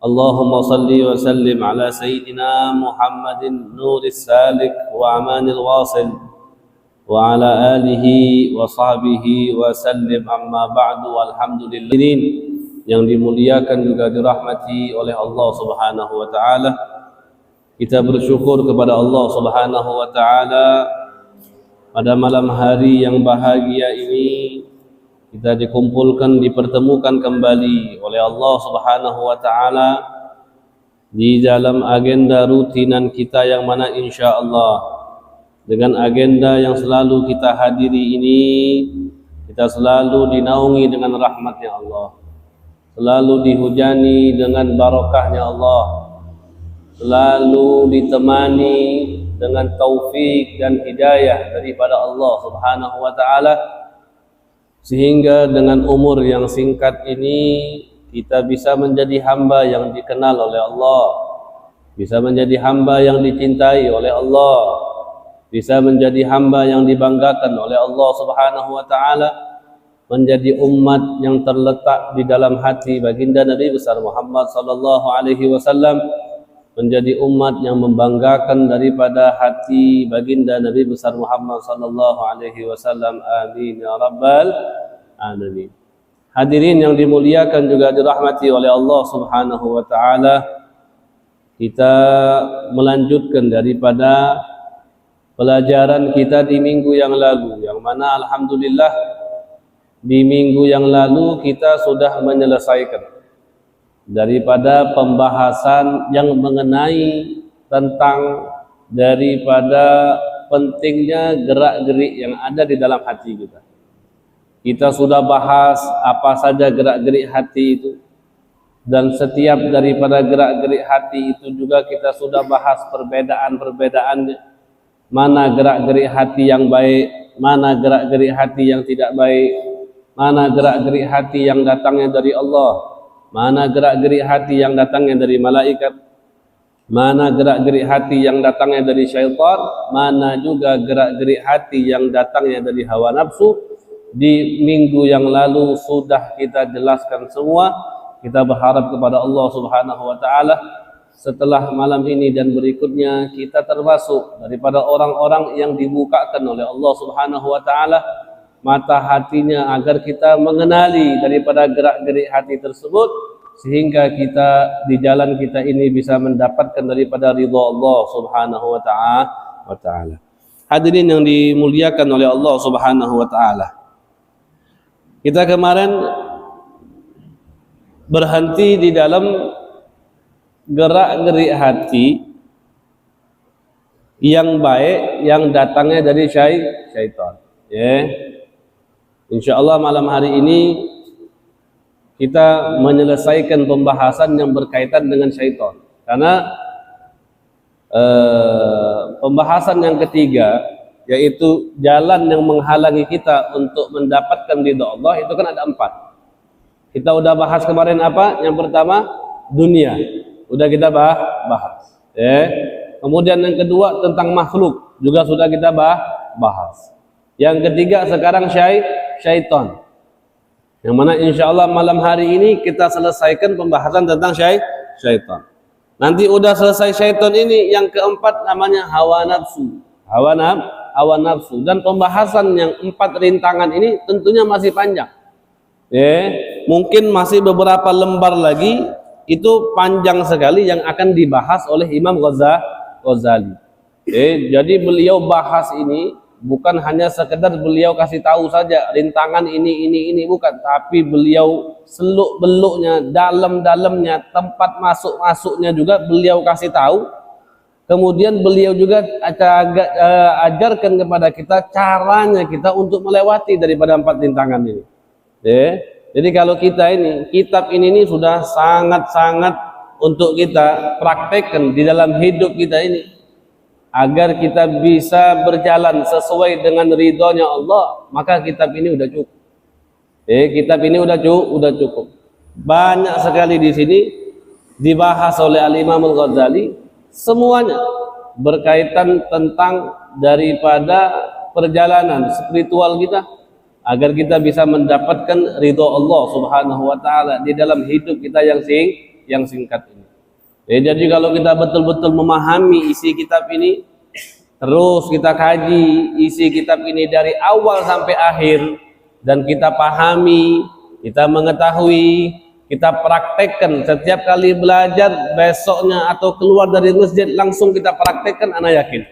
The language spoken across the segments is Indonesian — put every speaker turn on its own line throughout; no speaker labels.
اللهم صل وسلم على سيدنا محمد نور السالك وأمان الواصل وعلى آله وصحبه وسلم أما بعد والحمد لله. Yang dimuliakan juga dirahmati oleh Allah Subhanahu wa taala. Kita bersyukur kepada Allah Subhanahu wa taala pada malam hari yang bahagia ini kita dikumpulkan, dipertemukan kembali oleh Allah Subhanahu wa taala di dalam agenda rutinan kita yang mana insyaallah dengan agenda yang selalu kita hadiri ini kita selalu dinaungi dengan rahmatnya Allah, selalu dihujani dengan barakahnya Allah, selalu ditemani dengan taufik dan hidayah daripada Allah Subhanahu wa taala, sehingga dengan umur yang singkat ini kita bisa menjadi hamba yang dikenal oleh Allah, bisa menjadi hamba yang dicintai oleh Allah, bisa menjadi hamba yang dibanggakan oleh Allah Subhanahu wa taala, menjadi umat yang terletak di dalam hati baginda Nabi besar Muhammad sallallahu alaihi wasallam, menjadi umat yang membanggakan daripada hati baginda Nabi besar Muhammad sallallahu alaihi wasallam. Amin ya rabbal alamin. Hadirin yang dimuliakan juga dirahmati oleh Allah Subhanahu wa taala, kita melanjutkan daripada pelajaran kita di minggu yang lalu, yang mana alhamdulillah di minggu yang lalu kita sudah menyelesaikan daripada pembahasan yang mengenai tentang daripada pentingnya gerak-gerik yang ada di dalam hati kita. Kita sudah bahas apa saja gerak-gerik hati itu, dan setiap daripada gerak-gerik hati itu juga kita sudah bahas perbedaan-perbedaannya. Mana gerak-gerik hati yang baik, mana gerak-gerik hati yang tidak baik, mana gerak-gerik hati yang datangnya dari Allah, mana gerak-gerik hati yang datangnya dari malaikat, mana gerak-gerik hati yang datangnya dari syaitan, mana juga gerak-gerik hati yang datangnya dari hawa nafsu. Di minggu yang lalu sudah kita jelaskan semua. Kita berharap kepada Allah Subhanahu wa taala setelah malam ini dan berikutnya kita termasuk daripada orang-orang yang dibukakan oleh Allah Subhanahu wa taala mata hatinya agar kita mengenali daripada gerak-gerik hati tersebut, sehingga kita di jalan kita ini bisa mendapatkan daripada ridha Allah Subhanahu wa taala. Hadirin yang dimuliakan oleh Allah Subhanahu wa taala, kita kemarin berhenti di dalam gerak-gerik hati yang baik yang datangnya dari syaitan. Ya. Insyaallah malam hari ini kita menyelesaikan pembahasan yang berkaitan dengan syaitan. Karena pembahasan yang ketiga, yaitu jalan yang menghalangi kita untuk mendapatkan ridha Allah, itu kan ada 4. Kita udah bahas kemarin apa? Yang pertama, dunia. Udah kita bahas. Ya. Kemudian yang kedua tentang makhluk, juga sudah kita bahas. Yang ketiga sekarang syaitan. Yang mana insyaallah malam hari ini kita selesaikan pembahasan tentang syaitan. Nanti udah selesai syaitan ini, yang keempat namanya hawa nafsu. Hawa nafsu. Dan pembahasan yang 4 rintangan ini tentunya masih panjang. Ya, mungkin masih beberapa lembar lagi, itu panjang sekali yang akan dibahas oleh Imam Ghazali. Jadi beliau bahas ini bukan hanya sekedar beliau kasih tahu saja rintangan ini bukan, tapi beliau seluk-beluknya, dalam-dalamnya, tempat masuk-masuknya juga beliau kasih tahu. Kemudian beliau juga ajarkan kepada kita caranya kita untuk melewati daripada 4 rintangan ini. Jadi kalau kita ini, kitab ini sudah sangat-sangat untuk kita praktekkan di dalam hidup kita ini, agar kita bisa berjalan sesuai dengan ridhonya Allah, maka kitab ini udah cukup. Kitab ini udah cukup. Banyak sekali di sini dibahas oleh Al-Imam Al-Ghazali, semuanya berkaitan tentang daripada perjalanan spiritual kita, agar kita bisa mendapatkan ridho Allah Subhanahu wa taala di dalam hidup kita yang yang singkat ini. Jadi kalau kita betul-betul memahami isi kitab ini, terus kita kaji isi kitab ini dari awal sampai akhir, dan kita pahami, kita mengetahui, kita praktekkan setiap kali belajar, besoknya atau keluar dari masjid langsung kita praktekkan, ana yakin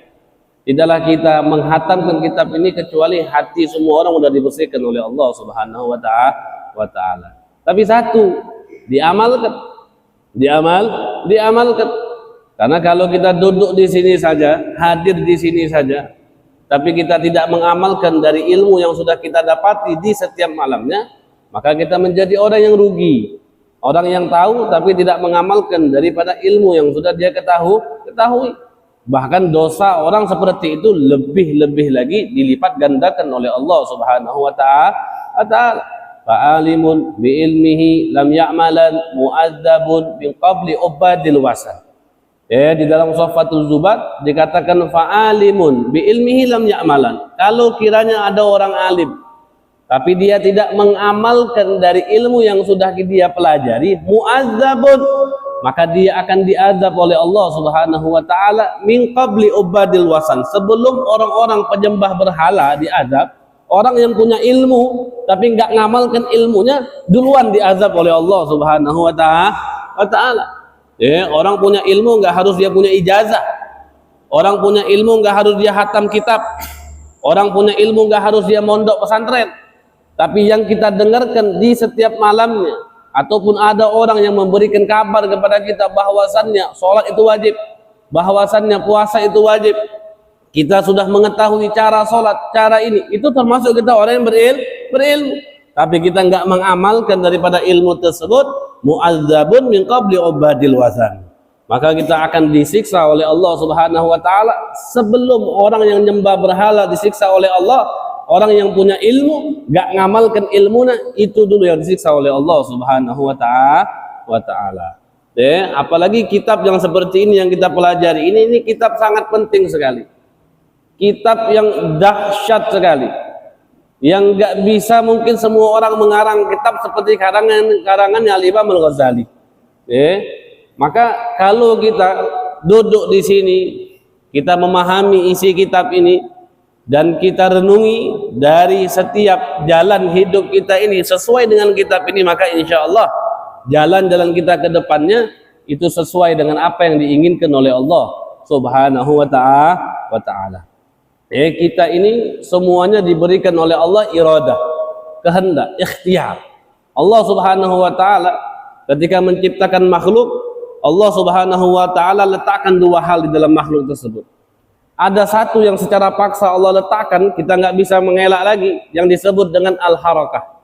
tidaklah kita menghatamkan kitab ini kecuali hati semua orang sudah dibersihkan oleh Allah Subhanahu wa Ta'ala. Tapi satu, diamalkan. Karena kalau kita duduk di sini saja, hadir di sini saja, tapi kita tidak mengamalkan dari ilmu yang sudah kita dapati di setiap malamnya, maka kita menjadi orang yang rugi, orang yang tahu tapi tidak mengamalkan daripada ilmu yang sudah dia ketahui. Bahkan dosa orang seperti itu lebih lagi dilipat gandakan oleh Allah Subhanahu wa Ta'ala. Fa'alimun bi ilmihi lam ya'malan mu'adzabun min qabli ubadil wasan. Di dalam Shaffatul Zubat dikatakan fa'alimun bi ilmihi lam ya'malan. Kalau kiranya ada orang alim tapi dia tidak mengamalkan dari ilmu yang sudah dia pelajari, mu'adzabun, maka dia akan diazab oleh Allah Subhanahu wa Ta'ala min qabli ubadil wasan, sebelum orang-orang penyembah berhala diazab. Orang yang punya ilmu tapi nggak ngamalkan ilmunya duluan diazab oleh Allah Subhanahu wa Ta'ala. Orang punya ilmu nggak harus dia punya ijazah, orang punya ilmu nggak harus dia hatam kitab, orang punya ilmu nggak harus dia mondok pesantren. Tapi yang kita dengarkan di setiap malamnya, ataupun ada orang yang memberikan kabar kepada kita bahwasannya sholat itu wajib, bahwasannya puasa itu wajib, kita sudah mengetahui cara sholat, cara ini, itu termasuk kita orang yang berilmu. Tapi kita nggak mengamalkan daripada ilmu tersebut, mu'adzabun min qabli ubadil wasan, maka kita akan disiksa oleh Allah Subhanahu wa Ta'ala sebelum orang yang nyembah berhala disiksa oleh Allah. Orang yang punya ilmu nggak ngamalkan ilmunya, itu dulu yang disiksa oleh Allah Subhanahu wa Ta'ala. Apalagi kitab yang seperti ini yang kita pelajari ini kitab sangat penting sekali, kitab yang dahsyat sekali, yang nggak bisa mungkin semua orang mengarang kitab seperti karangannya Al-Imam Al-Ghazali. Maka kalau kita duduk di sini, kita memahami isi kitab ini dan kita renungi dari setiap jalan hidup kita ini sesuai dengan kitab ini, maka insya Allah jalan-jalan kita ke depannya itu sesuai dengan apa yang diinginkan oleh Allah Subhanahu wa Ta'ala. Kita ini semuanya diberikan oleh Allah iradah, kehendak, ikhtiar. Allah Subhanahu wa Ta'ala ketika menciptakan makhluk, Allah Subhanahu wa Ta'ala letakkan dua hal di dalam makhluk tersebut. Ada satu yang secara paksa Allah letakkan, kita nggak bisa mengelak lagi, yang disebut dengan al-harakah.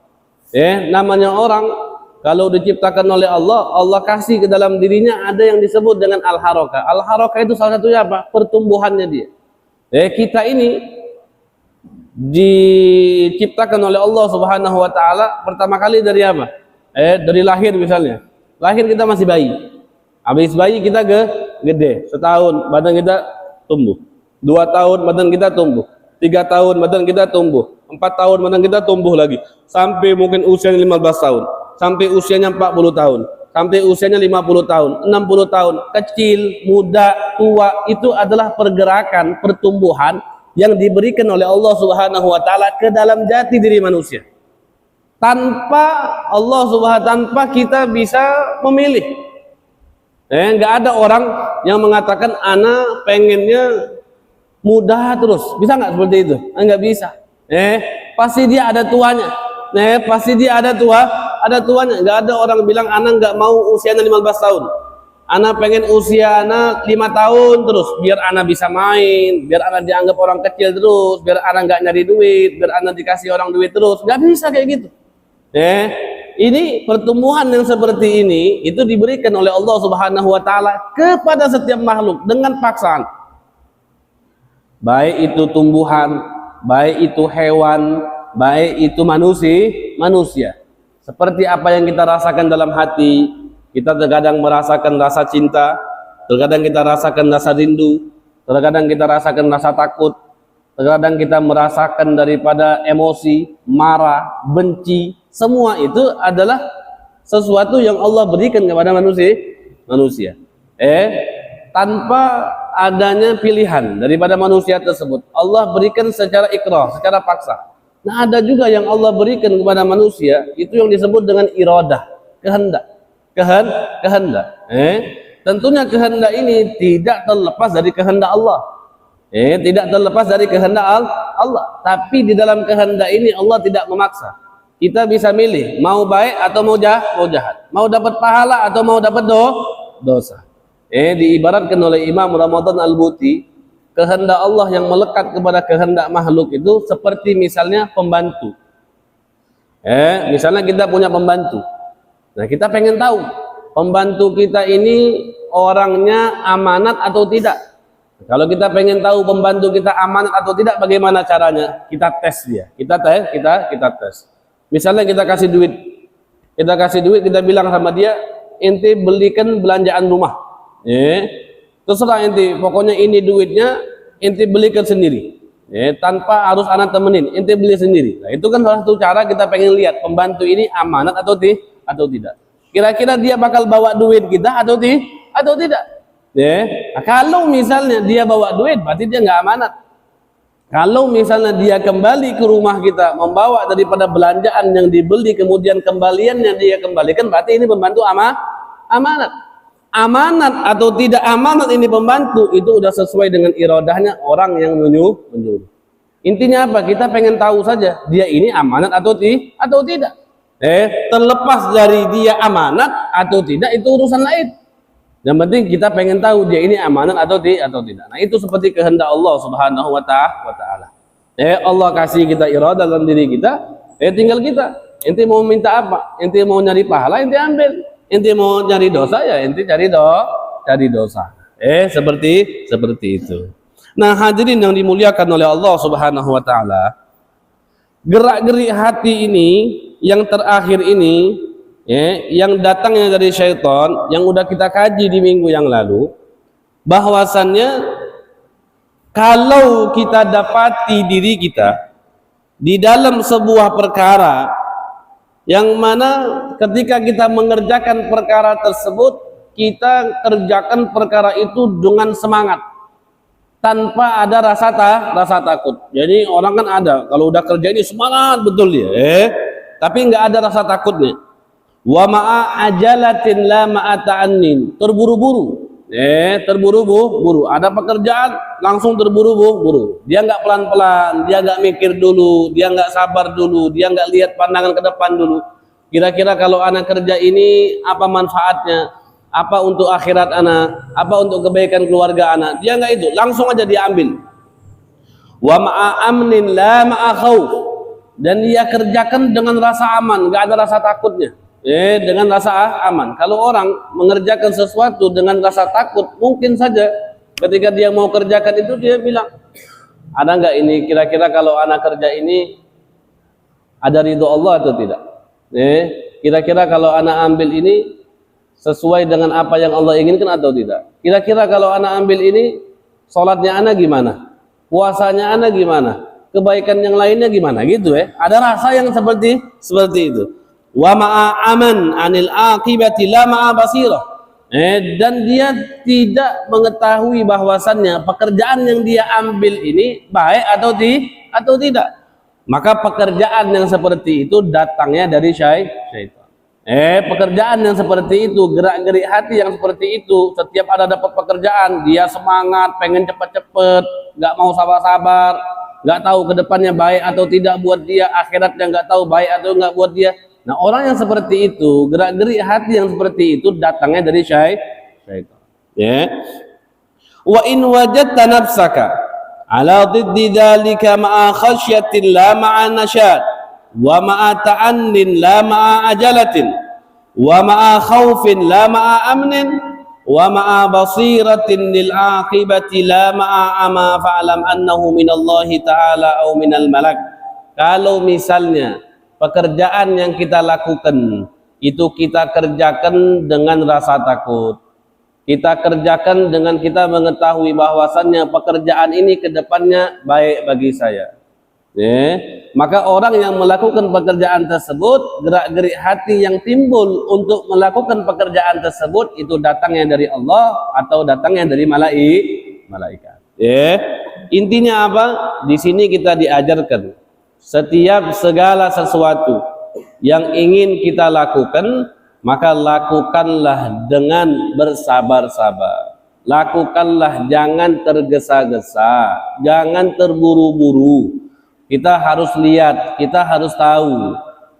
Namanya orang kalau diciptakan oleh Allah, Allah kasih ke dalam dirinya ada yang disebut dengan al-harakah. Al-harakah itu salah satunya apa? Pertumbuhannya dia. Kita ini diciptakan oleh Allah Subhanahu wa Ta'ala pertama kali dari apa? Dari lahir misalnya. Lahir kita masih bayi. Habis bayi kita gede, setahun badan kita tumbuh. 2 tahun badan kita tumbuh, 3 tahun badan kita tumbuh, 4 tahun badan kita tumbuh lagi, sampai mungkin usianya 15 tahun, sampai usianya 40 tahun, sampai usianya 50 tahun, 60 tahun, kecil, muda, tua, itu adalah pergerakan, pertumbuhan yang diberikan oleh Allah Subhanahu wa Ta'ala ke dalam jati diri manusia. Tanpa Allah Subhanahu, tanpa kita bisa memilih. Nggak ada orang yang mengatakan ana pengennya mudah terus, bisa nggak seperti itu? Nggak bisa. Pasti dia ada tuanya. Pasti dia ada tuanya. Nggak ada orang bilang anak nggak mau usianya 15 tahun. Anak pengen usia anak 5 tahun terus, biar anak bisa main, biar anak dianggap orang kecil terus, biar anak nggak nyari duit, biar anak dikasih orang duit terus. Nggak bisa kayak gitu. Ini pertumbuhan yang seperti ini itu diberikan oleh Allah Subhanahu wa Ta'ala kepada setiap makhluk dengan paksaan. Baik itu tumbuhan, baik itu hewan, baik itu manusia. Seperti apa yang kita rasakan dalam hati, kita terkadang merasakan rasa cinta, terkadang kita rasakan rasa rindu, terkadang kita rasakan rasa takut, terkadang kita merasakan daripada emosi, marah, benci. Semua itu adalah sesuatu yang Allah berikan kepada manusia. Tanpa adanya pilihan daripada manusia tersebut. Allah berikan secara ikrah, secara paksa. Nah, ada juga yang Allah berikan kepada manusia, itu yang disebut dengan iradah, kehendak. Kehendak. Tentunya kehendak ini tidak terlepas dari kehendak Allah. Tidak terlepas dari kehendak Allah. Tapi di dalam kehendak ini Allah tidak memaksa. Kita bisa milih mau baik atau mau jahat, mau dapat pahala atau mau dapat dosa. Diibaratkan oleh Imam Ramadan Al-Buti, kehendak Allah yang melekat kepada kehendak makhluk itu seperti misalnya pembantu. Misalnya kita punya pembantu. Nah, kita pengen tahu pembantu kita ini orangnya amanat atau tidak. Kalau kita pengen tahu pembantu kita amanat atau tidak, bagaimana caranya? Kita tes dia. Kita tes. Misalnya kita kasih duit, kita bilang sama dia, ente belikan belanjaan rumah. Terserah ente, pokoknya ini duitnya ente belikan sendiri. Tanpa harus anak temenin, ente beli sendiri. Nah, itu kan salah satu cara kita pengen lihat pembantu ini amanat atau tidak. Kira-kira dia bakal bawa duit kita atau tidak? Nah, kalau misalnya dia bawa duit, berarti dia nggak amanat. Kalau misalnya dia kembali ke rumah kita membawa daripada belanjaan yang dibeli, kemudian kembaliannya dia kembalikan, berarti ini pembantu amanat. Amanat atau tidak amanat ini pembantu, itu udah sesuai dengan iradahnya orang yang menyuruh. Intinya apa? Kita pengen tahu saja dia ini amanat atau tidak. Terlepas dari dia amanat atau tidak, itu urusan lain. Yang penting kita pengen tahu dia ini amanat atau tidak. Nah, itu seperti kehendak Allah Subhanahu wa ta'ala. Allah kasih kita iradah dalam diri kita, tinggal kita. Ente mau minta apa? Ente mau nyari pahala, ente ambil. Ente mau nyari dosa, ya ente cari dosa. Seperti itu. Nah, hadirin yang dimuliakan oleh Allah Subhanahu wa ta'ala, gerak-gerik hati ini yang terakhir ini, yang datangnya dari syaitan, yang udah kita kaji di minggu yang lalu, bahwasannya kalau kita dapati diri kita di dalam sebuah perkara yang mana ketika kita mengerjakan perkara tersebut, kita kerjakan perkara itu dengan semangat tanpa ada rasa takut. Jadi orang kan ada, kalau udah kerja ini semangat betul dia, tapi nggak ada rasa takutnya. Wa ma'a ajalatin la ma'a ta'annin, terburu-buru. Terburu-buru. Ada pekerjaan langsung terburu-buru. Dia nggak pelan-pelan, dia nggak mikir dulu, dia nggak sabar dulu, dia nggak lihat pandangan ke depan dulu. Kira-kira kalau anak kerja ini apa manfaatnya? Apa untuk akhirat anak? Apa untuk kebaikan keluarga anak? Dia nggak itu, langsung aja dia ambil. Wa ma'a amnin la ma'a khauf, dan dia kerjakan dengan rasa aman, nggak ada rasa takutnya. Dengan rasa aman. Kalau orang mengerjakan sesuatu dengan rasa takut, mungkin saja ketika dia mau kerjakan itu dia bilang, ada nggak ini kira-kira kalau anak kerja ini ada ridho Allah atau tidak? Kira-kira kalau anak ambil ini sesuai dengan apa yang Allah inginkan atau tidak? Kira-kira kalau anak ambil ini sholatnya anak gimana? Puasanya anak gimana? Kebaikan yang lainnya gimana? Gitu Ada rasa yang seperti itu. Wa ma'a aman anil aqibati la ma'a basirah, dan dia tidak mengetahui bahwasannya pekerjaan yang dia ambil ini baik atau tidak. Maka pekerjaan yang seperti itu datangnya dari syaitan. Pekerjaan yang seperti itu, gerak-gerik hati yang seperti itu, setiap ada dapat pekerjaan dia semangat, pengen cepet-cepet, nggak mau sabar-sabar, nggak tahu ke depannya baik atau tidak buat dia, akhiratnya nggak tahu baik atau nggak buat dia. Nah, orang yang seperti itu, gerak-gerik hati yang seperti itu datangnya dari syaitan. Wa in wajadta nafsaka ala dhiddi dzalika ma'a khasyatin la ma'a nasyad, wa ma'a ta'annin la ma'a ajalatin, wa ma'a khaufin la ma'a amnin, wa ma'a basiratin lil aqibati la ma'a ama fa'lam annahu minallahi ta'ala au minal malak. Kalau misalnya pekerjaan yang kita lakukan itu kita kerjakan dengan rasa takut, kita kerjakan dengan kita mengetahui bahwasannya pekerjaan ini ke depannya baik bagi saya, Maka orang yang melakukan pekerjaan tersebut, gerak-gerik hati yang timbul untuk melakukan pekerjaan tersebut itu datangnya dari Allah atau datangnya dari malaikat. Intinya apa? Di sini kita diajarkan setiap segala sesuatu yang ingin kita lakukan, maka lakukanlah dengan bersabar-sabar. Lakukanlah, jangan tergesa-gesa, jangan terburu-buru. Kita harus lihat, kita harus tahu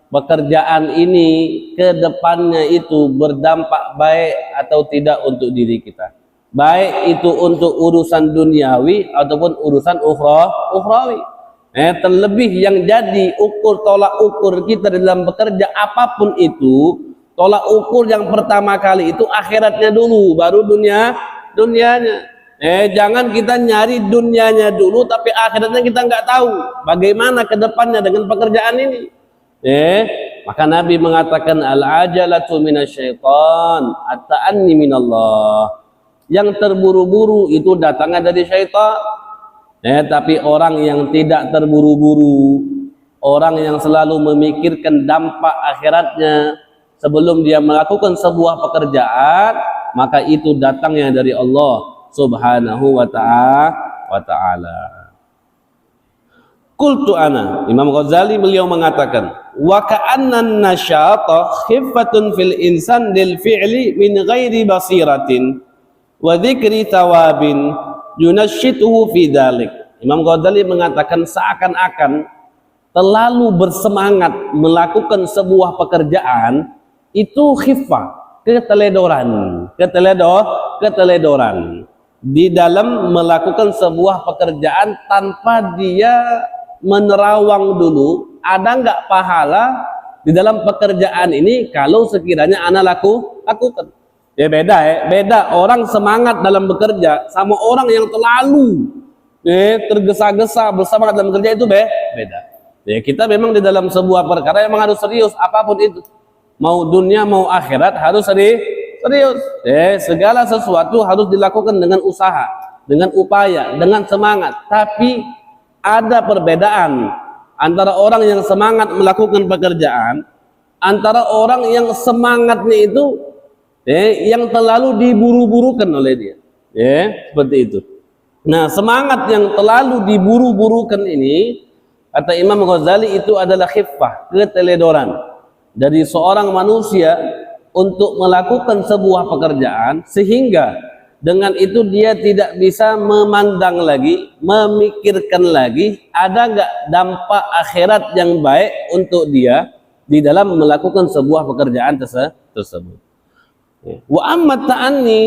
pekerjaan ini ke depannya itu berdampak baik atau tidak untuk diri kita. Baik itu untuk urusan duniawi ataupun urusan ukhrawi. Terlebih yang jadi tolak ukur kita dalam bekerja apapun itu, tolak ukur yang pertama kali itu akhiratnya dulu, baru dunianya. Jangan kita nyari dunianya dulu tapi akhiratnya kita nggak tahu bagaimana ke depannya dengan pekerjaan ini. Maka Nabi mengatakan al-ajalatu minasyaitan, at-ta'anni minallah. Yang terburu-buru itu datangnya dari syaitan. Tapi orang yang tidak terburu-buru, orang yang selalu memikirkan dampak akhiratnya sebelum dia melakukan sebuah pekerjaan, maka itu datangnya dari Allah Subhanahu wa ta'ala. Qultu ana, Imam Ghazali beliau mengatakan, wa ka'annan nasyata khiffatun fil insan lil fi'li min ghairi basiratin wa dzikri thawabin yunashituhu fi dzalik. Imam Ghazali mengatakan seakan-akan terlalu bersemangat melakukan sebuah pekerjaan itu khiffah, keteledoran di dalam melakukan sebuah pekerjaan tanpa dia menerawang dulu ada nggak pahala di dalam pekerjaan ini kalau sekiranya anak lakukan. Beda orang semangat dalam bekerja sama orang yang terlalu tergesa-gesa bersemangat dalam bekerja itu beda. Kita memang di dalam sebuah perkara memang harus serius apapun itu, mau dunia mau akhirat harus serius. Segala sesuatu harus dilakukan dengan usaha, dengan upaya, dengan semangat. Tapi ada perbedaan antara orang yang semangat melakukan pekerjaan, antara orang yang semangatnya itu yang terlalu diburu-burukan oleh dia. Seperti itu. Nah, semangat yang terlalu diburu-burukan ini, kata Imam Ghazali, itu adalah khiffah, keteledoran dari seorang manusia untuk melakukan sebuah pekerjaan, sehingga dengan itu dia tidak bisa memandang lagi, memikirkan lagi ada nggak dampak akhirat yang baik untuk dia di dalam melakukan sebuah pekerjaan tersebut. Wa amma ta'anni,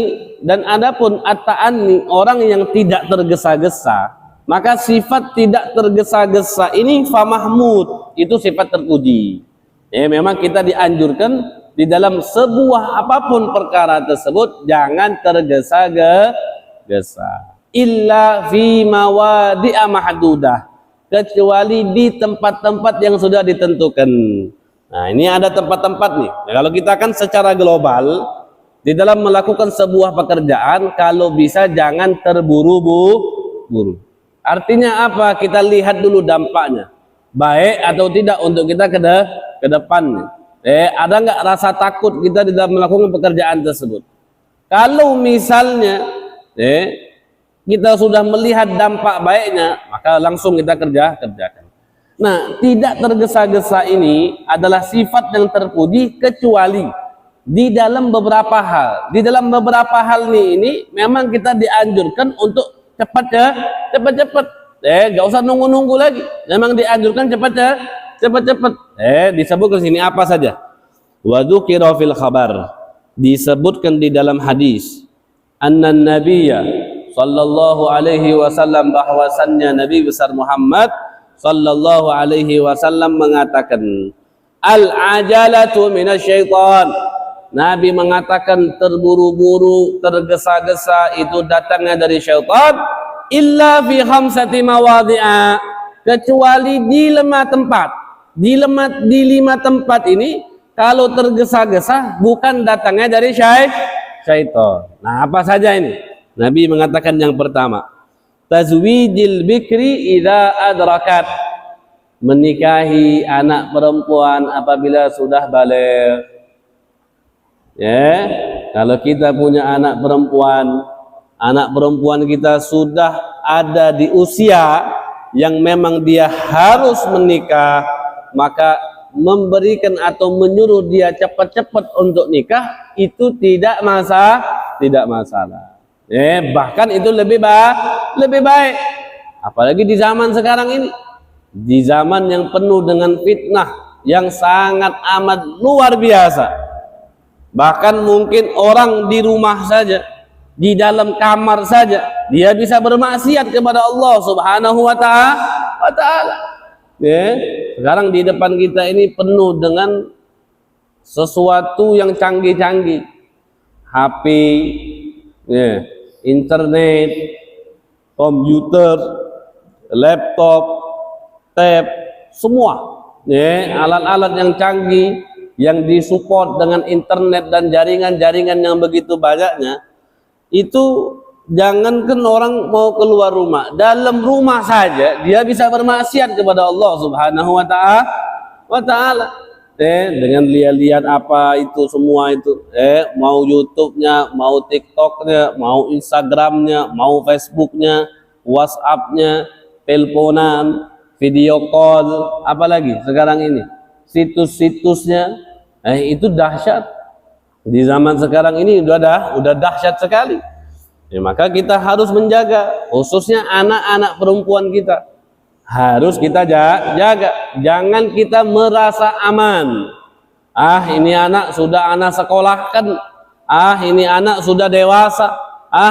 dan adapun at-ta'anni, orang yang tidak tergesa-gesa, maka sifat tidak tergesa-gesa ini fa mahmud, itu sifat terpuji. Memang kita dianjurkan di dalam sebuah apapun perkara tersebut jangan tergesa-gesa, illa fi mawadi'a mahdudah, kecuali di tempat-tempat yang sudah ditentukan. Nah, ini ada tempat-tempat nih. Nah, kalau kita kan secara global di dalam melakukan sebuah pekerjaan, kalau bisa jangan terburu-buru. Artinya apa? Kita lihat dulu dampaknya baik atau tidak untuk kita ke depan. Ada nggak rasa takut kita di dalam melakukan pekerjaan tersebut? Kalau misalnya kita sudah melihat dampak baiknya, maka langsung kita kerjakan. Nah, tidak tergesa-gesa ini adalah sifat yang terpuji kecuali di dalam beberapa hal. Di dalam beberapa hal ini memang kita dianjurkan untuk cepat. Gak usah nunggu-nunggu lagi. Memang dianjurkan cepat. Disebutkan sini apa saja. Wa dzukira fil khabar, disebutkan di dalam hadis, annan nabiyya sallallahu alaihi wasallam, bahwasannya Nabi besar Muhammad sallallahu alaihi wasallam mengatakan, al-ajalatu minasyaitan. Nabi mengatakan terburu-buru, tergesa-gesa itu datangnya dari syaitan, illa fi khamsati mawadhi'a, kecuali di 5 tempat. Di 5 tempat ini kalau tergesa-gesa bukan datangnya dari syaitan. Nah, apa saja ini? Nabi mengatakan yang pertama, tazwijil bikri idza adrakat, menikahi anak perempuan apabila sudah balik. Ya, kalau kita punya anak perempuan kita sudah ada di usia yang memang dia harus menikah, maka memberikan atau menyuruh dia cepat-cepat untuk nikah itu tidak masalah. Bahkan itu lebih baik. Apalagi di zaman sekarang ini, di zaman yang penuh dengan fitnah yang sangat amat luar biasa. Bahkan mungkin orang di rumah saja, di dalam kamar saja, dia bisa bermaksiat kepada Allah Subhanahu wa ta'ala. Sekarang di depan kita ini penuh dengan sesuatu yang canggih-canggih. HP, internet, komputer, laptop, tab, semua alat-alat yang canggih yang disupport dengan internet dan jaringan-jaringan yang begitu banyaknya, itu jangankan orang mau keluar rumah, dalam rumah saja dia bisa bermaksiat kepada Allah Subhanahu wa ta'ala. Dengan lihat-lihat apa itu semua itu, mau YouTube-nya, mau TikTok-nya, mau Instagram-nya, mau Facebook-nya, WhatsApp-nya, teleponan, video call, apalagi sekarang ini situs-situsnya, itu dahsyat. Di zaman sekarang ini udah dahsyat sekali. Maka kita harus menjaga, khususnya anak-anak perempuan kita harus kita jaga. Jangan kita merasa aman. Ini anak sudah anak sekolahkan, ini anak sudah dewasa,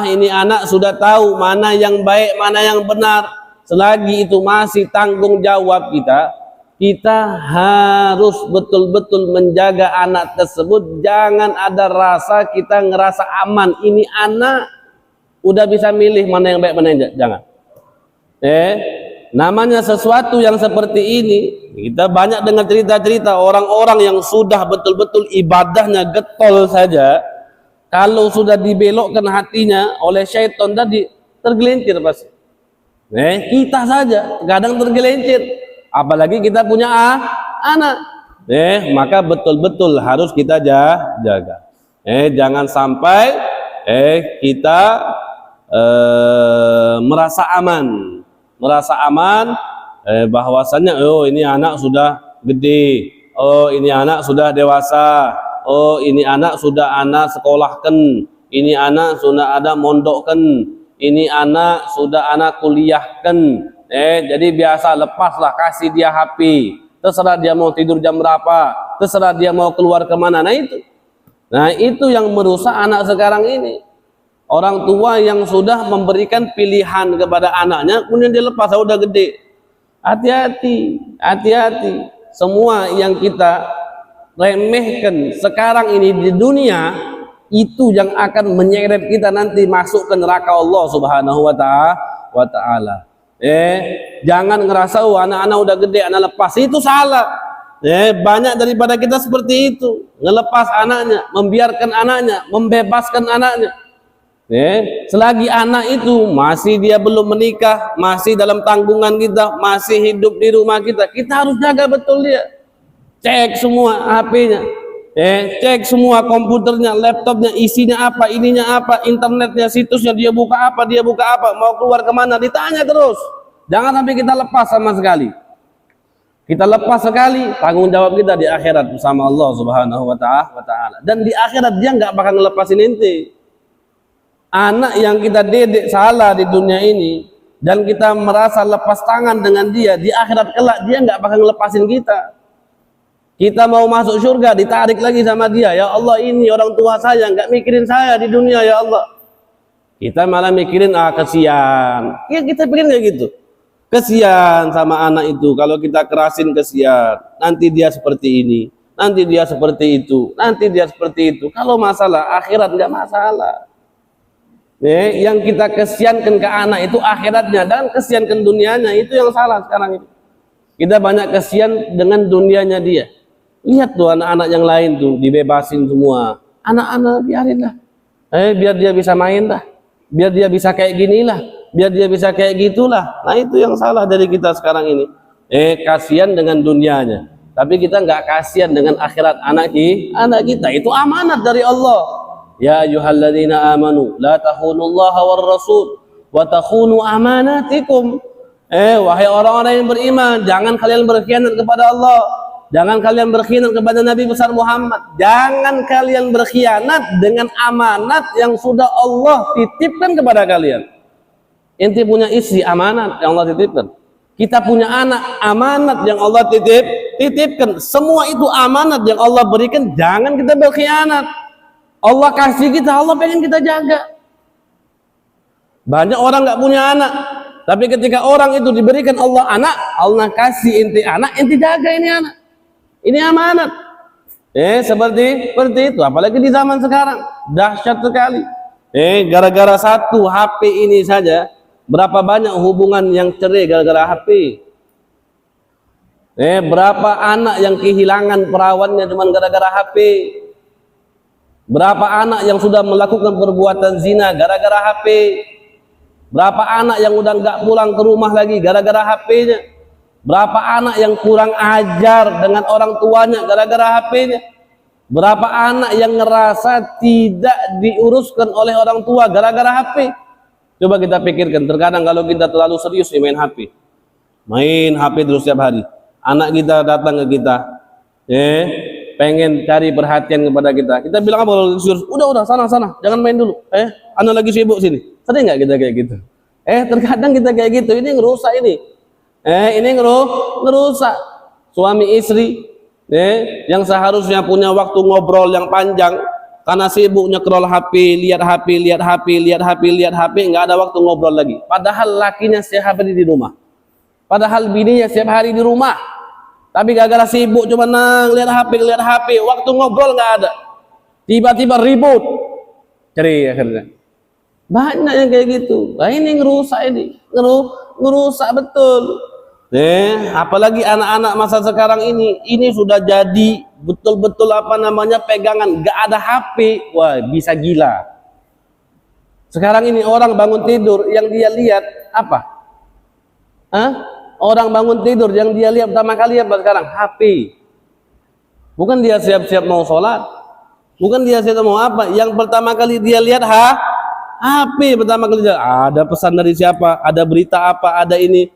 ini anak sudah tahu mana yang baik, mana yang benar. Selagi itu masih tanggung jawab kita harus betul-betul menjaga anak tersebut. Jangan ada rasa kita ngerasa aman, ini anak udah bisa milih mana yang baik, mana yang jangan. Namanya sesuatu yang seperti ini, kita banyak dengar cerita-cerita orang-orang yang sudah betul-betul ibadahnya getol saja, kalau sudah dibelokkan hatinya oleh syaitan tadi, tergelincir pasti. Kita saja kadang tergelincir, apalagi kita punya anak. Maka betul-betul harus kita jaga. Jangan sampai kita merasa aman bahwasannya ini anak sudah gede, ini anak sudah dewasa, ini anak sudah anak sekolahkan, ini anak sudah ada mondokkan, ini anak sudah anak kuliahkan. Jadi biasa, lepaslah, kasih dia HP, terserah dia mau tidur jam berapa, terserah dia mau keluar kemana. Nah itu yang merusak anak sekarang ini. Orang tua yang sudah memberikan pilihan kepada anaknya, kemudian dia lepas, udah gede. Hati-hati. Semua yang kita remehkan sekarang ini di dunia, itu yang akan menyeret kita nanti masuk ke neraka Allah Subhanahu wa ta'ala. Jangan ngerasa anak-anak udah gede, anak lepas, itu salah. Banyak daripada kita seperti itu, ngelepas anaknya, membiarkan anaknya, membebaskan anaknya. Selagi anak itu masih dia belum menikah, masih dalam tanggungan kita, masih hidup di rumah kita harus jaga betul dia. Cek semua HP-nya, cek semua komputernya, laptopnya, isinya apa, ininya apa, internetnya, situsnya, dia buka apa, mau keluar kemana, ditanya terus. Jangan sampai kita lepas sama sekali. Kita lepas sekali, tanggung jawab kita di akhirat bersama Allah Subhanahu wa ta'ala. Dan di akhirat dia nggak bakal ngelepasin inti. Anak yang kita didik salah di dunia ini dan kita merasa lepas tangan dengan dia, di akhirat kelak dia nggak bakal ngelepasin kita. Kita mau masuk surga, ditarik lagi sama dia. Ya Allah, ini orang tua saya nggak mikirin saya di dunia, ya Allah. Kita malah mikirin kesian. Ya kita pikir kayak gitu. Kesian sama anak itu, kalau kita kerasin kesian. Nanti dia seperti ini, nanti dia seperti itu, nanti dia seperti itu. Kalau masalah akhirat nggak masalah. Yang kita kesiankan ke anak itu akhiratnya, dan kesiankan dunianya, itu yang salah sekarang ini. Kita banyak kesian dengan dunianya dia. Lihat tuh anak-anak yang lain tuh dibebasin semua. Anak-anak biarinlah. Biar dia bisa main lah. Biar dia bisa kayak gini lah. Biar dia bisa kayak gitulah. Nah itu yang salah dari kita sekarang ini. Kasihan dengan dunianya, tapi kita nggak kasihan dengan akhirat anak kita. Itu amanat dari Allah. Ya ayyuhalladzina amanu la takhunullaha war rasul wa takhunu amanatikum. Wahai orang-orang yang beriman, jangan kalian berkhianat kepada Allah, jangan kalian berkhianat kepada Nabi besar Muhammad, jangan kalian berkhianat dengan amanat yang sudah Allah titipkan kepada kalian. Ente punya istri, amanat yang Allah titipkan. Kita punya anak, amanat yang Allah titipkan. Semua itu amanat yang Allah berikan. Jangan kita berkhianat. Allah kasih kita, Allah pengen kita jaga. Banyak orang nggak punya anak, tapi ketika orang itu diberikan Allah anak, Allah kasih ente anak, ente jaga ini anak. Ini amanat. Seperti itu. Apalagi di zaman sekarang, dahsyat sekali. Gara-gara satu HP ini saja, berapa banyak hubungan yang cerai gara-gara HP. Berapa anak yang kehilangan perawannya cuma gara-gara HP. Berapa anak yang sudah melakukan perbuatan zina gara-gara HP. Berapa anak yang udah nggak pulang ke rumah lagi gara-gara HP-nya. Berapa anak yang kurang ajar dengan orang tuanya gara-gara HP-nya. Berapa anak yang ngerasa tidak diuruskan oleh orang tua gara-gara HP. Coba kita pikirkan, terkadang kalau kita terlalu serius main HP. Main HP terus setiap hari. Anak kita datang ke kita, pengen cari perhatian kepada kita. Kita bilang apa kalau serius? Udah sana, jangan main dulu. Anak lagi sibuk sini. Sering nggak kita kayak gitu? Terkadang kita kayak gitu. Ini ngerusak ini. Ini ngerusak suami istri. Yang seharusnya punya waktu ngobrol yang panjang, karena sibuk nyekrol HP, lihat HP, nggak ada waktu ngobrol lagi. Padahal lakinya setiap hari di rumah. Padahal bininya setiap hari di rumah. Tapi gara-gara sibuk cuma lihat HP, waktu ngobrol nggak ada. Tiba-tiba ribut. Cerai akhirnya. Banyak yang kayak gitu. Nah, ini ngerusak ini. Ngerusak betul. Apalagi anak-anak masa sekarang ini sudah jadi betul-betul pegangan, nggak ada HP, wah bisa gila. Sekarang ini orang bangun tidur yang dia lihat apa? Orang bangun tidur yang dia lihat pertama kali apa sekarang? HP. Bukan dia siap-siap mau sholat, bukan dia siap mau apa. Yang pertama kali dia lihat HP pertama kali dia, ada pesan dari siapa, ada berita apa, ada ini.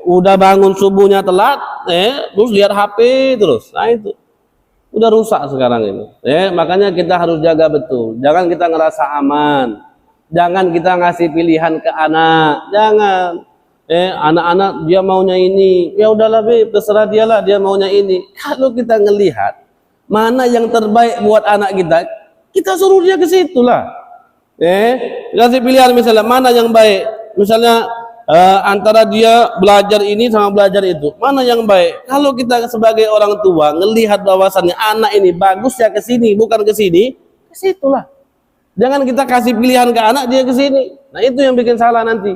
Udah bangun subuhnya telat, terus lihat HP terus. Nah itu udah rusak sekarang ini. Makanya kita harus jaga betul. Jangan kita ngerasa aman. Jangan kita ngasih pilihan ke anak. Jangan. Anak-anak dia maunya ini. Ya udahlah, terserah dialah, dia maunya ini. Kalau kita ngelihat mana yang terbaik buat anak kita suruh dia ke situ lah. Kasih pilihan misalnya mana yang baik. Misalnya antara dia belajar ini sama belajar itu, mana yang baik? Kalau kita sebagai orang tua ngelihat bahwasannya anak ini bagus ya ke sini, bukan ke sini, ke situlah. Jangan kita kasih pilihan ke anak dia ke sini. Nah itu yang bikin salah nanti.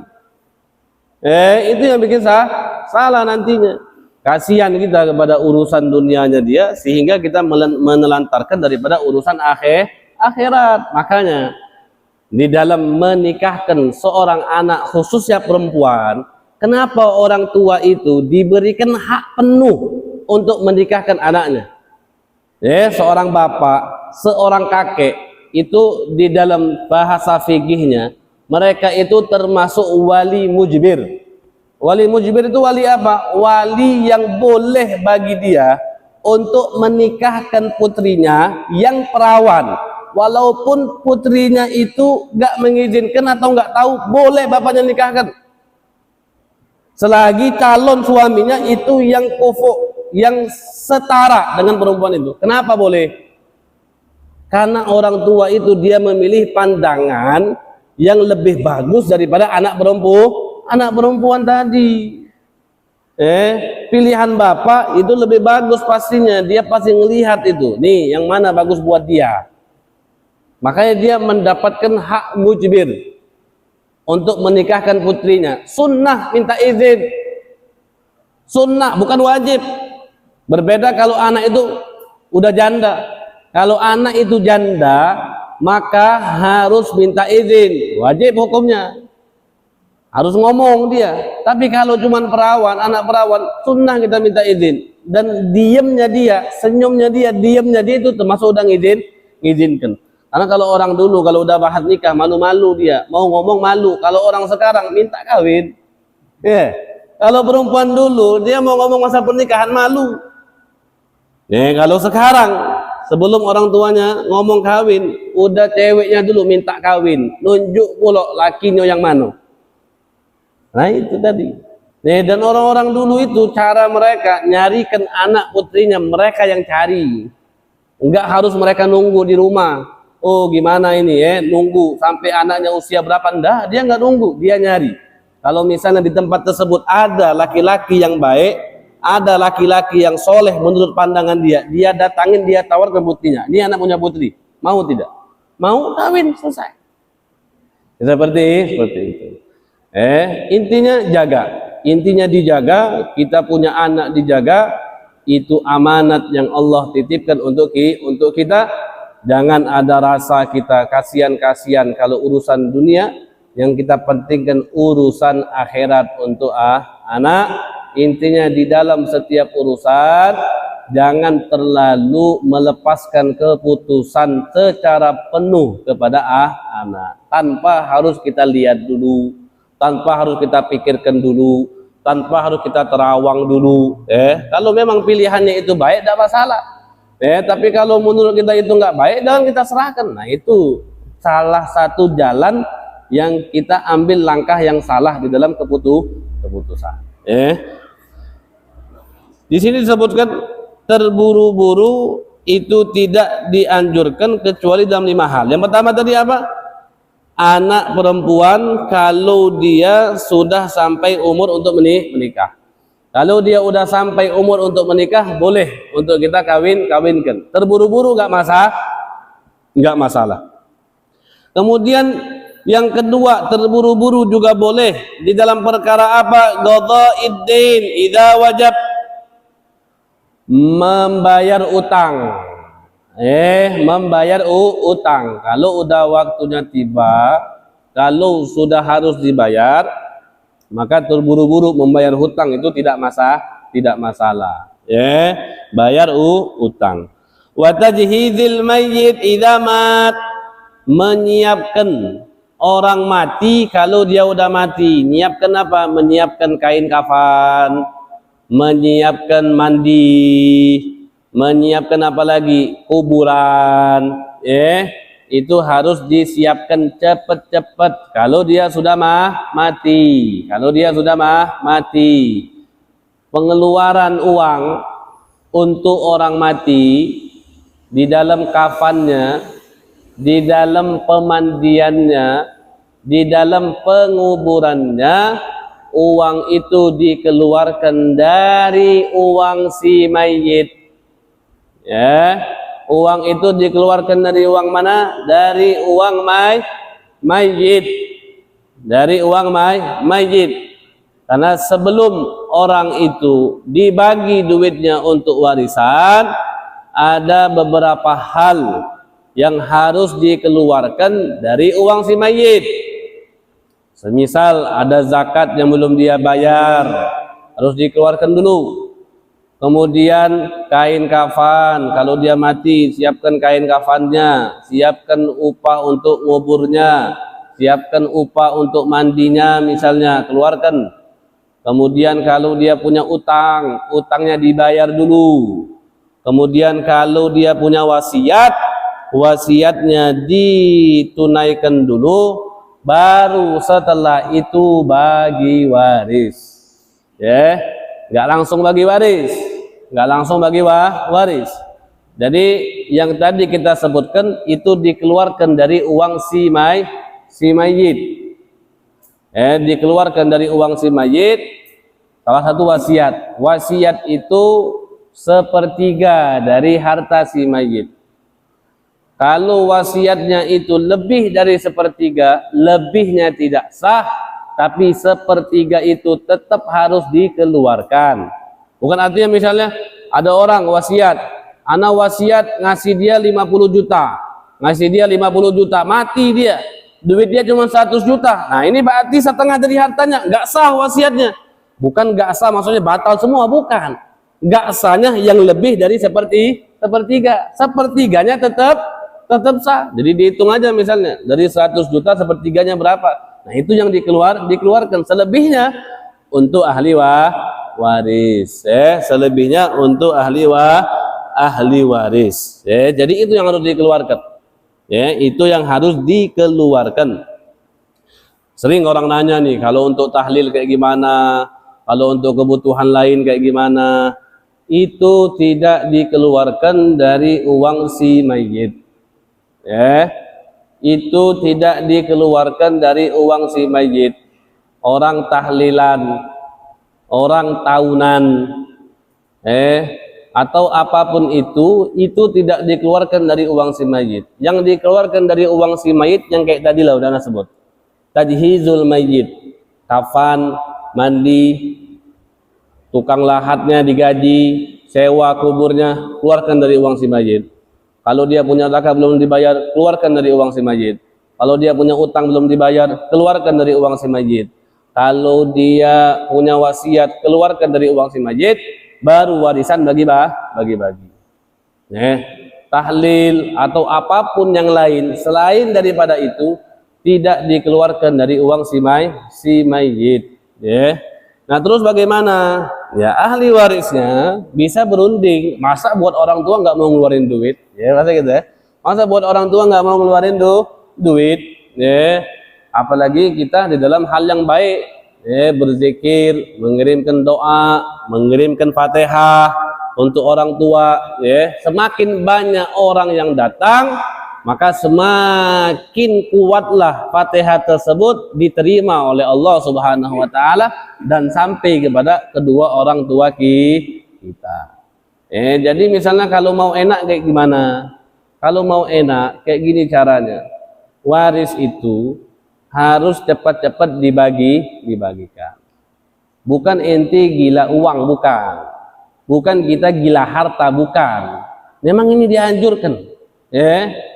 Itu yang bikin salah nantinya. Kasihan kita kepada urusan dunianya dia, sehingga kita menelantarkan daripada urusan akhirat. Makanya di dalam menikahkan seorang anak, khususnya perempuan, kenapa orang tua itu diberikan hak penuh untuk menikahkan anaknya? Seorang bapak, seorang kakek, itu di dalam bahasa fikihnya, mereka itu termasuk wali mujbir. Wali mujbir itu wali apa? Wali yang boleh bagi dia untuk menikahkan putrinya yang perawan. Walaupun putrinya itu gak mengizinkan atau gak tahu, boleh bapaknya nikahkan. Selagi calon suaminya itu yang kufu, yang setara dengan perempuan itu. Kenapa boleh? Karena orang tua itu dia memilih pandangan yang lebih bagus daripada anak perempuan tadi. Pilihan bapak itu lebih bagus pastinya. Dia pasti ngelihat itu. Nih, yang mana bagus buat dia. Makanya dia mendapatkan hak mujbir untuk menikahkan putrinya. Sunnah minta izin. Sunnah, bukan wajib. Berbeda kalau anak itu udah janda. Kalau anak itu janda, maka harus minta izin. Wajib hukumnya. harus ngomong dia. Tapi kalau cuman perawan, anak perawan, sunnah kita minta izin. Dan diamnya dia, senyumnya dia, diamnya dia itu termasuk udah ngizinkan. Karena kalau orang dulu kalau udah bahas nikah malu-malu dia, mau ngomong malu. Kalau orang sekarang minta kawin, ya. Kalau perempuan dulu dia mau ngomong masa pernikahan malu. Ya, kalau sekarang sebelum orang tuanya ngomong kawin, udah ceweknya dulu minta kawin, nunjuk pula lakinya yang mana. Nah itu tadi. Nih, dan orang-orang dulu itu cara mereka nyarikan anak putrinya mereka yang cari. Enggak harus mereka nunggu di rumah. Oh gimana ini ya, nunggu sampai anaknya usia berapa? Enggak, dia nggak nunggu, dia nyari. Kalau misalnya di tempat tersebut ada laki-laki yang baik, ada laki-laki yang soleh menurut pandangan dia, dia datangin, dia tawarkan putrinya. Ini anak punya putri, mau tidak? Mau, kawin, selesai. Seperti itu. Intinya jaga, intinya dijaga. Kita punya anak dijaga, itu amanat yang Allah titipkan untuk kita. Jangan ada rasa kita kasihan kalau urusan dunia. Yang kita pentingkan urusan akhirat untuk anak. Intinya di dalam setiap urusan jangan terlalu melepaskan keputusan secara penuh kepada anak, tanpa harus kita lihat dulu, tanpa harus kita pikirkan dulu, tanpa harus kita terawang dulu. Kalau memang pilihannya itu baik, tidak masalah. Tapi kalau menurut kita itu nggak baik, jangan kita serahkan. Nah itu salah satu jalan yang kita ambil langkah yang salah di dalam keputusan. Di sini disebutkan terburu-buru itu tidak dianjurkan kecuali dalam 5 hal. Yang pertama tadi apa? Anak perempuan kalau dia sudah sampai umur untuk menikah. Kalau dia udah sampai umur untuk menikah, boleh untuk kita kawinkan. Terburu-buru nggak masalah. Kemudian yang kedua, terburu-buru juga boleh di dalam perkara apa? Qadha'iddin idza wajab, membayar utang. Membayar utang. Kalau udah waktunya tiba, kalau sudah harus dibayar, maka terburu-buru membayar hutang itu tidak masalah. Bayar utang. Wa tajhizil mayyit idza mat, menyiapkan orang mati kalau dia udah mati. Nyiapkan apa? Menyiapkan kain kafan, menyiapkan mandi, menyiapkan apa lagi? Kuburan. Itu harus disiapkan cepat-cepat kalau dia sudah mati. Kalau dia sudah mati, pengeluaran uang untuk orang mati di dalam kafannya, di dalam pemandiannya, di dalam penguburannya, uang itu dikeluarkan dari uang si mayit. Uang itu dikeluarkan dari uang mana? Dari uang mayit. Dari uang mayit. Karena sebelum orang itu dibagi duitnya untuk warisan, ada beberapa hal yang harus dikeluarkan dari uang si mayit. Semisal ada zakat yang belum dia bayar, harus dikeluarkan dulu. Kemudian kain kafan, kalau dia mati siapkan kain kafannya, siapkan upah untuk nguburnya, siapkan upah untuk mandinya misalnya, keluarkan. Kemudian kalau dia punya utang, utangnya dibayar dulu. Kemudian kalau dia punya wasiat, wasiatnya ditunaikan dulu, baru setelah itu bagi waris. Nggak langsung bagi waris, nggak langsung bagi waris. Jadi yang tadi kita sebutkan itu dikeluarkan dari uang si mayit. Dikeluarkan dari uang si mayit. Salah satu wasiat. Wasiat itu 1/3 dari harta si mayit. Kalau wasiatnya itu lebih dari 1/3, lebihnya tidak sah, tapi 1/3 itu tetap harus dikeluarkan. Bukan artinya misalnya ada orang wasiat, anak wasiat ngasih dia 50 juta, ngasih dia 50 juta, mati dia duit dia cuma 100 juta. Nah, ini berarti setengah dari hartanya, nggak sah wasiatnya. Bukan nggak sah maksudnya batal semua, bukan. Nggak sahnya yang lebih dari sepertiga. Sepertiganya tetap sah. Jadi dihitung aja misalnya dari 100 juta sepertiganya berapa. Nah, itu yang dikeluarkan. Selebihnya untuk ahli waris. Selebihnya untuk ahli waris. Jadi itu yang harus dikeluarkan. Itu yang harus dikeluarkan. Sering orang nanya nih, kalau untuk tahlil kayak gimana, kalau untuk kebutuhan lain kayak gimana, itu tidak dikeluarkan dari uang si mayit. Itu tidak dikeluarkan dari uang si mayit. Orang tahlilan, orang tahunan, atau apapun itu tidak dikeluarkan dari uang si mayit. Yang dikeluarkan dari uang si mayit yang kayak tadi lah udah ana sebut. Tajhizul mayit, kafan, mandi, tukang lahatnya digaji, sewa kuburnya, keluarkan dari uang si mayit. Kalau dia punya zakat belum dibayar, keluarkan dari uang si mayit. Kalau dia punya utang belum dibayar, keluarkan dari uang si mayit. Kalau dia punya wasiat, keluarkan dari uang si mayit. Baru warisan bagi-bagi. Tahlil atau apapun yang lain selain daripada itu tidak dikeluarkan dari uang si mayit. Nah, terus bagaimana? Ya, ahli warisnya bisa berunding. Masa buat orang tua nggak mau ngeluarin duit? Masa gitu ya? Masa buat orang tua nggak mau ngeluarin duit? Apalagi kita di dalam hal yang baik. Berzikir, mengirimkan doa, mengirimkan Fatihah untuk orang tua. Semakin banyak orang yang datang, maka semakin kuatlah Fatihah tersebut diterima oleh Allah Subhanahu wa taala dan sampai kepada kedua orang tua kita. Jadi misalnya kalau mau enak kayak gimana? Kalau mau enak kayak gini caranya. Waris itu harus cepat-cepat dibagikan. Bukan ente gila uang, bukan kita gila harta, bukan. Memang ini dianjurkan.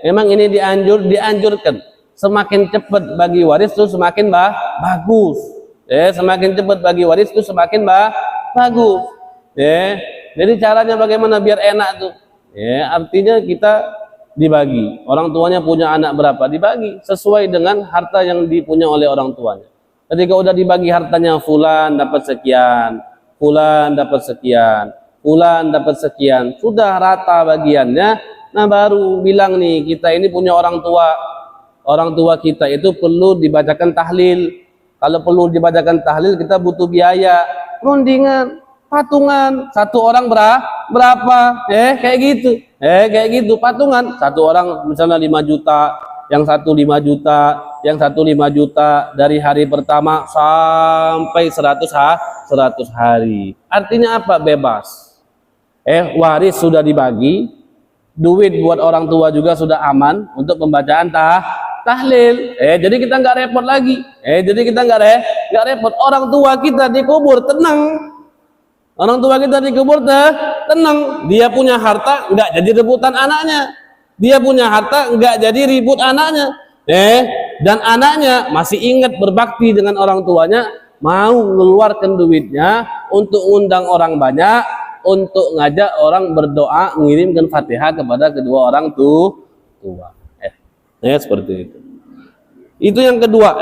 Memang ini dianjurkan. Semakin cepat bagi waris itu semakin bagus. Semakin cepat bagi waris itu semakin bagus. Jadi caranya bagaimana biar enak tuh? Artinya kita dibagi. Orang tuanya punya anak berapa, dibagi sesuai dengan harta yang dipunya oleh orang tuanya. Ketika udah dibagi hartanya, fulan dapat sekian, fulan dapat sekian, fulan dapat sekian, sudah rata bagiannya. Nah, baru bilang nih, kita ini punya orang tua. Orang tua kita itu perlu dibacakan tahlil. Kalau perlu dibacakan tahlil, kita butuh biaya, rundingan, patungan. Satu orang berapa? Kayak gitu. Kayak gitu, patungan. Satu orang misalnya 5 juta, yang satu 5 juta, yang satu 5 juta dari hari pertama sampai 100 hari. Artinya apa? Bebas. Waris sudah dibagi, duit buat orang tua juga sudah aman untuk pembacaan tahlil. Jadi kita nggak repot lagi. Jadi kita nggak repot. Orang tua kita dikubur tenang. Orang tua kita dikubur tenang. Dia punya harta nggak jadi rebutan anaknya. Dia punya harta nggak jadi ribut anaknya. Dan anaknya masih ingat berbakti dengan orang tuanya, mau mengeluarkan duitnya untuk undang orang banyak, untuk ngajak orang berdoa, mengirimkan Fatihah kepada kedua orang tua. Seperti itu. Itu yang kedua.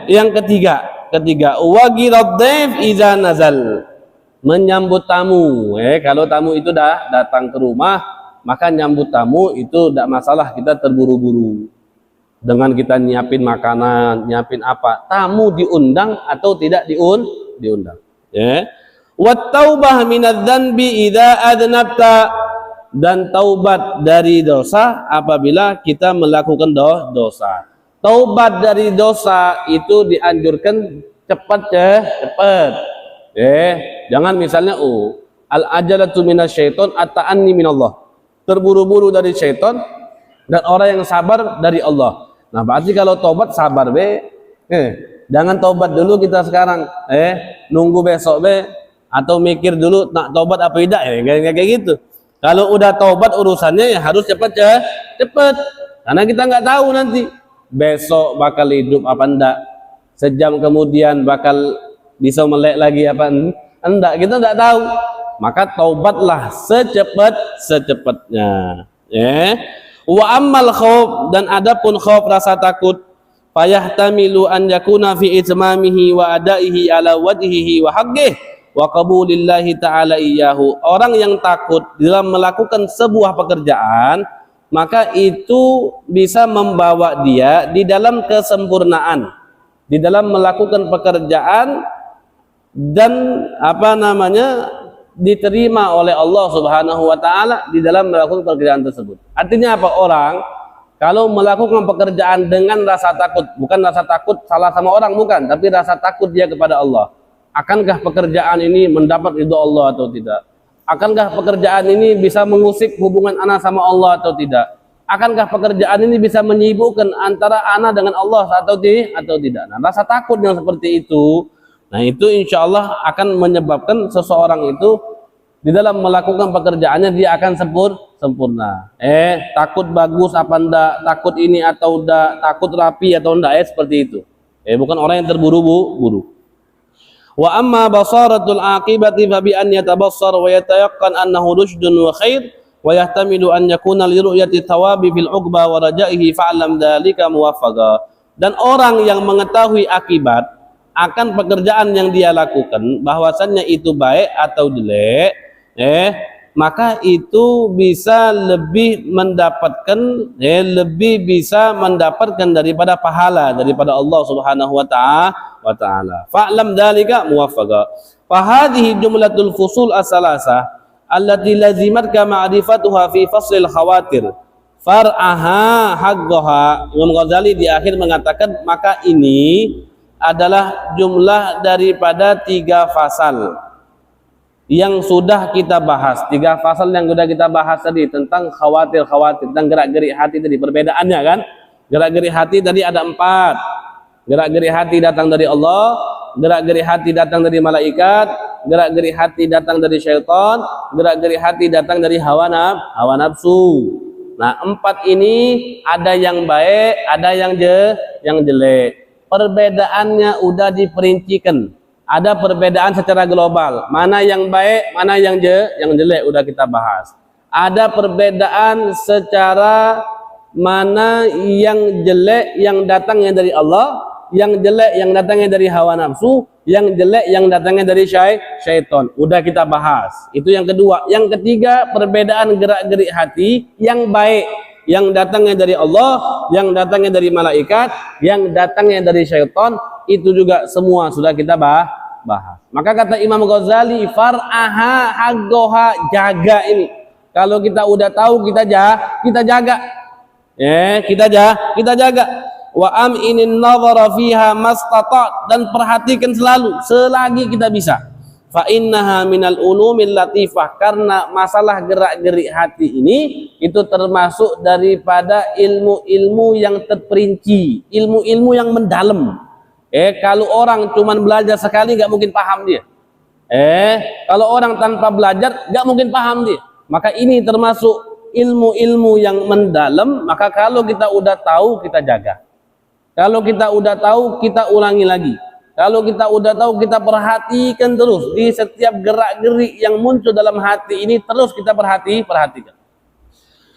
Yang ketiga, wagirad dhaif iza nazal. Menyambut tamu. Kalau tamu itu dah datang ke rumah, maka nyambut tamu itu tidak masalah, kita terburu-buru dengan kita nyiapin makanan, nyiapin apa. Tamu diundang atau tidak diundang. Wat taubah minadz dzanbi idza adnabta, dan taubat dari dosa apabila kita melakukan dosa. Taubat dari dosa itu dianjurkan cepat. Jangan misalnya al ajalatu minasyaiton at-ta'anni minallah. Terburu-buru dari syaitan dan orang yang sabar dari Allah. Nah, berarti kalau taubat sabar jangan taubat dulu kita sekarang. Nunggu besok atau mikir dulu nak taubat apa tidak kayak gitu. Kalau udah taubat urusannya ya harus cepat. Karena kita nggak tahu nanti besok bakal hidup apa enggak, sejam kemudian bakal bisa melek lagi apa enggak, kita enggak tahu. Maka taubatlah secepat-cepatnya. Wa ammal khauf, dan adapun khauf rasa takut, fayahtamilu an yakuna fi itmamihi wa adaihi ala wajhihi wa haqqihi wa qabulillahi ta'ala iyyahu. Orang yang takut dalam melakukan sebuah pekerjaan, maka itu bisa membawa dia di dalam kesempurnaan, di dalam melakukan pekerjaan dan diterima oleh Allah Subhanahu wa taala di dalam melakukan pekerjaan tersebut. Artinya apa? Orang kalau melakukan pekerjaan dengan rasa takut, bukan rasa takut salah sama orang, bukan, tapi rasa takut dia kepada Allah. Akankah pekerjaan ini mendapat ridho Allah atau tidak? Akankah pekerjaan ini bisa mengusik hubungan ana sama Allah atau tidak? Akankah pekerjaan ini bisa menyibukkan antara ana dengan Allah atau tidak? Nah, rasa takut yang seperti itu, nah itu insya Allah akan menyebabkan seseorang itu di dalam melakukan pekerjaannya dia akan sempurna. Takut bagus apa enggak, takut ini atau enggak, takut rapi atau enggak, seperti itu. Bukan orang yang terburu-buru. Wa amma basaratul aqibati fa bi an yatabassar wa yatayaqqan annahu rusydun wa khair wa yahtamilu an yakuna li ru'yati thawabi fil 'uqba wa raja'ihi fa'lam dzalika muwaffaqa. Dan orang yang mengetahui akibat akan pekerjaan yang dia lakukan, bahwasannya itu baik atau jelek, maka itu bisa lebih mendapatkan daripada pahala daripada Allah Subhanahu wa taala. Fa'lam dzalika muwaffaqa. Fa hadhihi jumlatul fusul as-salasah allati lazimatka ma'rifatuha fi faslil khawatir. Far'aha haqqaha. Imam Ghazali di akhir mengatakan, maka ini adalah jumlah daripada 3 fasal yang sudah kita bahas. 3 fasal yang sudah kita bahas tadi tentang khawatir, tentang gerak-gerik hati tadi. Perbedaannya kan, gerak-gerik hati tadi ada 4. Gerak-gerik hati datang dari Allah, gerak-gerik hati datang dari malaikat, gerak-gerik hati datang dari syaitan, gerak-gerik hati datang dari hawa nafsu. Nah, 4 ini ada yang baik, ada yang jelek. Perbedaannya udah diperincikan. Ada perbedaan secara global. Mana yang baik, mana yang jelek udah kita bahas. Ada perbedaan secara mana yang jelek yang datangnya dari Allah, yang jelek yang datangnya dari hawa nafsu, yang jelek yang datangnya dari syaitan. Udah kita bahas. Itu yang kedua. Yang ketiga, perbedaan gerak-gerik hati yang baik, yang datangnya dari Allah, yang datangnya dari malaikat, yang datangnya dari syaitan, itu juga semua sudah kita bahas. Maka kata Imam Ghazali, far'aha haqqaha, jaga ini. Kalau kita udah tahu, kita jaga. Kita jaga. Wa am'inin nazara fiha mastata', dan perhatikan selalu selagi kita bisa. Fa innaha minal ulumil latifah, karena masalah gerak-gerik hati ini itu termasuk daripada ilmu-ilmu yang terperinci, ilmu-ilmu yang mendalam. Kalau orang cuman belajar sekali nggak mungkin paham dia. Kalau orang tanpa belajar nggak mungkin paham dia. Maka ini termasuk ilmu-ilmu yang mendalam. Maka kalau kita udah tahu, kita jaga. Kalau kita udah tahu, kita ulangi lagi. Kalau kita udah tahu, kita perhatikan terus. Di setiap gerak-gerik yang muncul dalam hati ini terus kita perhatikan.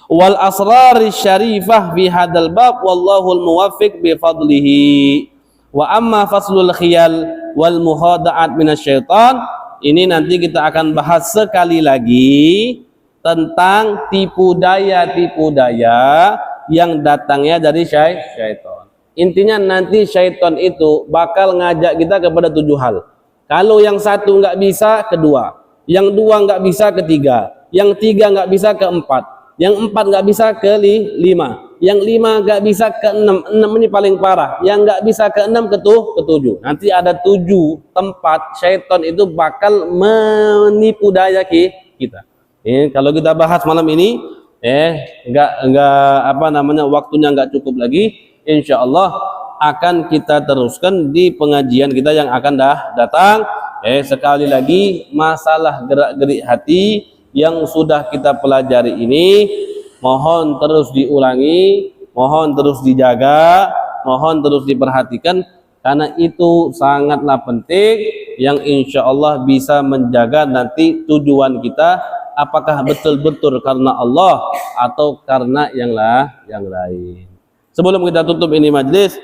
Wal asrari syarifah fi hadzal bab wallahul muwaffiq bi fadlihi. Wa amma faslul khiyal wal muhada'at minasyaitan, ini nanti kita akan bahas sekali lagi tentang tipu daya yang datangnya dari syaitan. Intinya nanti syaitan itu bakal ngajak kita kepada 7 hal. Kalau yang 1 nggak bisa, kedua. Yang 2 nggak bisa, ketiga. Yang 3 nggak bisa, keempat. Yang 4 nggak bisa, kelima. Yang 5 nggak bisa, keenam. 6 ini paling parah. Yang nggak bisa ke-6, ke-7. Nanti ada 7 tempat syaitan itu bakal menipu daya kita. Kalau kita bahas malam ini, waktunya nggak cukup lagi. Insya Allah akan kita teruskan di pengajian kita yang akan datang. Sekali lagi, masalah gerak-gerik hati yang sudah kita pelajari ini mohon terus diulangi, mohon terus dijaga, mohon terus diperhatikan karena itu sangatlah penting yang insya Allah bisa menjaga nanti tujuan kita apakah betul-betul karena Allah atau karena yang lain. Sebelum kita tutup ini majlis,